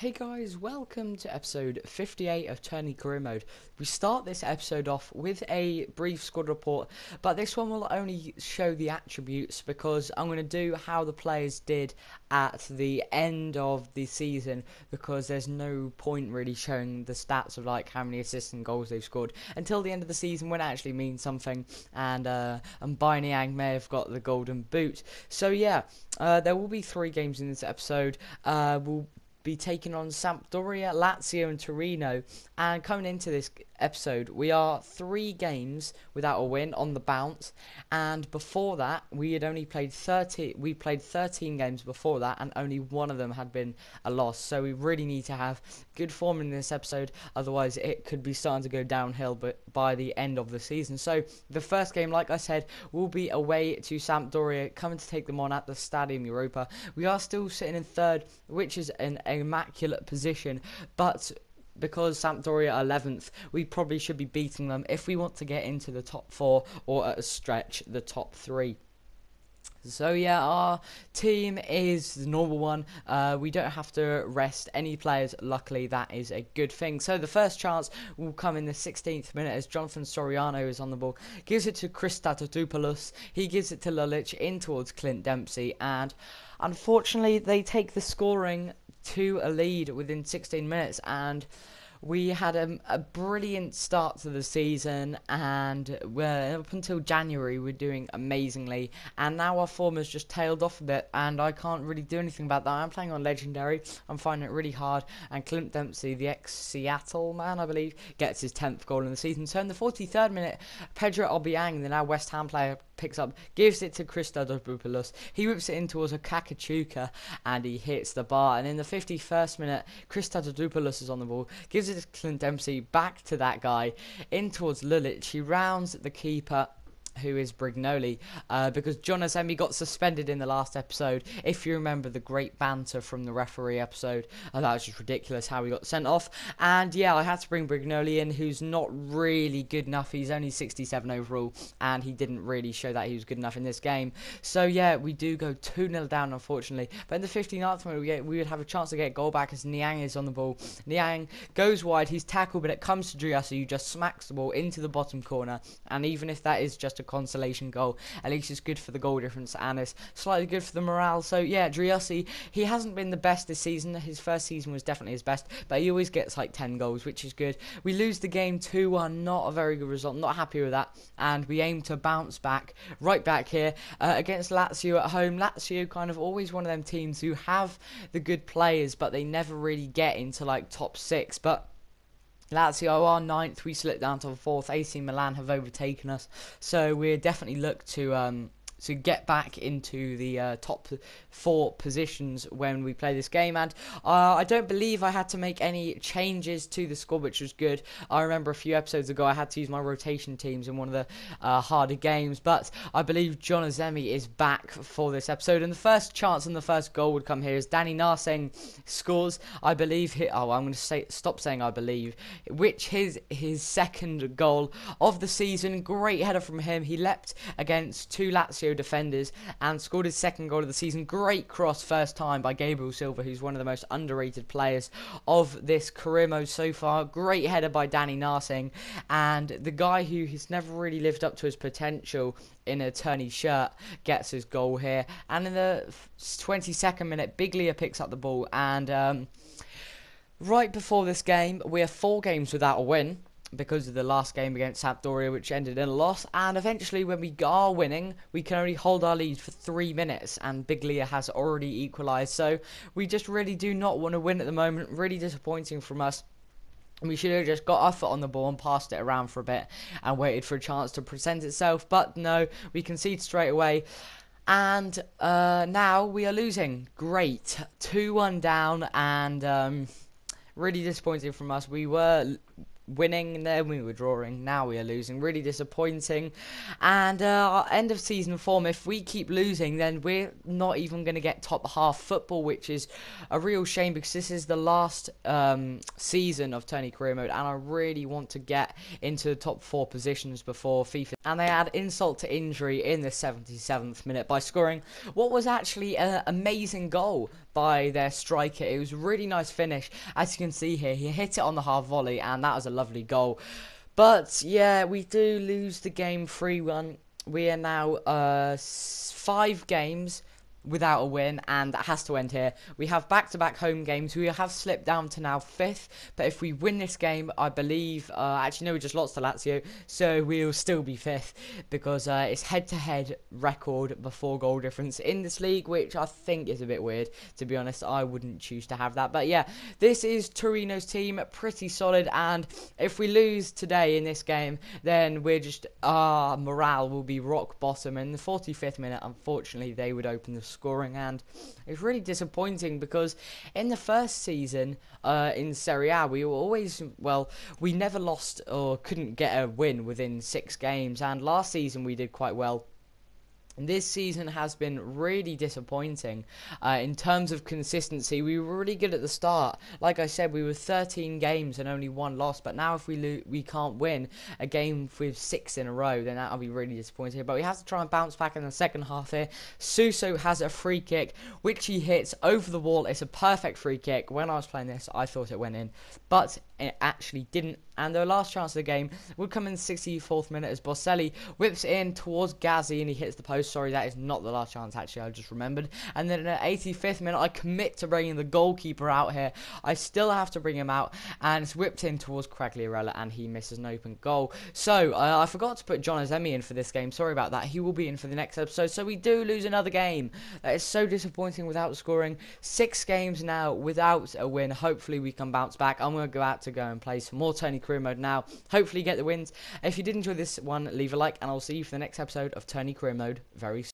Hey guys, welcome to episode 58 of Terni career mode. We start this episode off with a brief squad report, but this one will only show the attributes because I'm going to do how the players did at the end of the season, because there's no point really showing the stats of like how many assists and goals they've scored until the end of the season when it actually means something, and Niang may have got the golden boot. So yeah, there will be 3 games in this episode. We'll be taking on Sampdoria, Lazio and Torino, and coming into this episode we are 3 games without a win on the bounce, and before that we played 13 games before that, and only one of them had been a loss. So we really need to have good form in this episode, otherwise it could be starting to go downhill by the end of the season. So the first game, like I said, will be away to Sampdoria, coming to take them on at the Stadium Europa. We are still sitting in 3rd, which is an immaculate position, but because Sampdoria are 11th, we probably should be beating them if we want to get into the top 4, or at a stretch the top 3. So yeah, our team is the normal one. We don't have to rest any players, luckily. That is a good thing. So the first chance will come in the 16th minute as Jonathan Soriano is on the ball, gives it to Christadopoulos. He gives it to Lulic in towards Clint Dempsey, and unfortunately they take the scoring to a lead within 16 minutes, and we had a brilliant start to the season, and up until January we're doing amazingly, and now our form has just tailed off a bit, and I can't really do anything about that. I'm playing on Legendary, I'm finding it really hard, and Clint Dempsey, the ex-Seattle man I believe, gets his 10th goal in the season. So in the 43rd minute, Pedro Obiang, the now West Ham player, picks up, gives it to Christadopoulos. He whips it in towards a Kakachuka, and he hits the bar. And in the 51st minute, Christadopoulos is on the ball, gives it to Clint Dempsey, back to that guy, in towards Lulic. He rounds the keeper, who is Brignoli, because John Azemi got suspended in the last episode. If you remember the great banter from the referee episode, that was just ridiculous how he got sent off. And yeah, I had to bring Brignoli in, who's not really good enough. He's only 67 overall, and he didn't really show that he was good enough in this game. So yeah, we do go 2-0 down, unfortunately. But in the 59th minute, we would have a chance to get a goal back as Niang is on the ball. Niang goes wide, he's tackled, but it comes to Driussi, who just smacks the ball into the bottom corner. And even if that is just a consolation goal, at least it's good for the goal difference, and it's slightly good for the morale. So yeah, Driussi, he hasn't been the best this season. His first season was definitely his best, but he always gets like 10 goals, which is good. We lose the game 2-1, not a very good result, not happy with that, and we aim to bounce back, right back here against Lazio at home. Lazio kind of always one of them teams who have the good players, but they never really get into like top 6, but Lazio are 9th, we slipped down to 4th, AC Milan have overtaken us, so we definitely look to get back into the top 4 positions when we play this game. And I don't believe I had to make any changes to the squad, which was good. I remember a few episodes ago I had to use my rotation teams in one of the harder games, but I believe John Azemi is back for this episode, and the first chance and the first goal would come here as Danny Narsing scores, I believe. I'm going to stop saying I believe, which his second goal of the season. Great header from him. He leapt against 2 Lazio defenders and scored his second goal of the season. Great cross first time by Gabriel Silva, who's one of the most underrated players of this career mode so far. Great header by Danny Narsing, and the guy who has never really lived up to his potential in a Terni shirt gets his goal here. And in the 22nd minute, Biglia picks up the ball, and right before this game we are 4 games without a win because of the last game against Sampdoria, which ended in a loss, and eventually when we are winning we can only hold our lead for 3 minutes, and Biglia has already equalised. So we just really do not want to win at the moment. Really disappointing from us. We should have just got our foot on the ball and passed it around for a bit and waited for a chance to present itself, but no, we concede straight away. And now we are losing. Great, 2-1 down, and really disappointing from us. We were winning, and then we were drawing, now we are losing. Really disappointing. And our end of season form, if we keep losing, then we're not even going to get top half football, which is a real shame because this is the last season of Terni career mode, and I really want to get into the top 4 positions before FIFA. And they add insult to injury in the 77th minute by scoring what was actually an amazing goal by their striker. It was a really nice finish. As you can see here, he hit it on the half volley, and that was a lovely goal. But yeah, we do lose the game 3-1. We are now 5 games without a win, and that has to end here. We have back-to-back home games. We have slipped down to now 5th, but if we win this game, I believe, actually no, we just lost to Lazio, so we'll still be 5th, because it's head-to-head record before goal difference in this league, which I think is a bit weird, to be honest. I wouldn't choose to have that, but yeah, this is Torino's team, pretty solid, and if we lose today in this game, then we're just, morale will be rock bottom. In the 45th minute, unfortunately, they would open the scoring, and it's really disappointing because in the first season in Serie A, we were always, well, we never lost or couldn't get a win within 6 games, and last season we did quite well. This season has been really disappointing in terms of consistency. We were really good at the start. Like I said, we were 13 games and only 1 loss. But now if we can't win a game with 6 in a row, then that'll be really disappointing. But we have to try and bounce back in the second half here. Suso has a free kick, which he hits over the wall. It's a perfect free kick. When I was playing this, I thought it went in. But it actually didn't. And the last chance of the game would come in the 64th minute as Boselli whips in towards Gazzi and he hits the post. Sorry, that is not the last chance, actually, I just remembered. And then in the 85th minute, I commit to bringing the goalkeeper out here. I still have to bring him out, and it's whipped in towards Quagliarella, and he misses an open goal. So, I forgot to put John Azemi in for this game. Sorry about that. He will be in for the next episode. So, we do lose another game. That is so disappointing without scoring. 6 games now without a win. Hopefully, we can bounce back. I'm going to go and play some more Terni career mode now. Hopefully, get the wins. If you did enjoy this one, leave a like, and I'll see you for the next episode of Terni career mode very soon.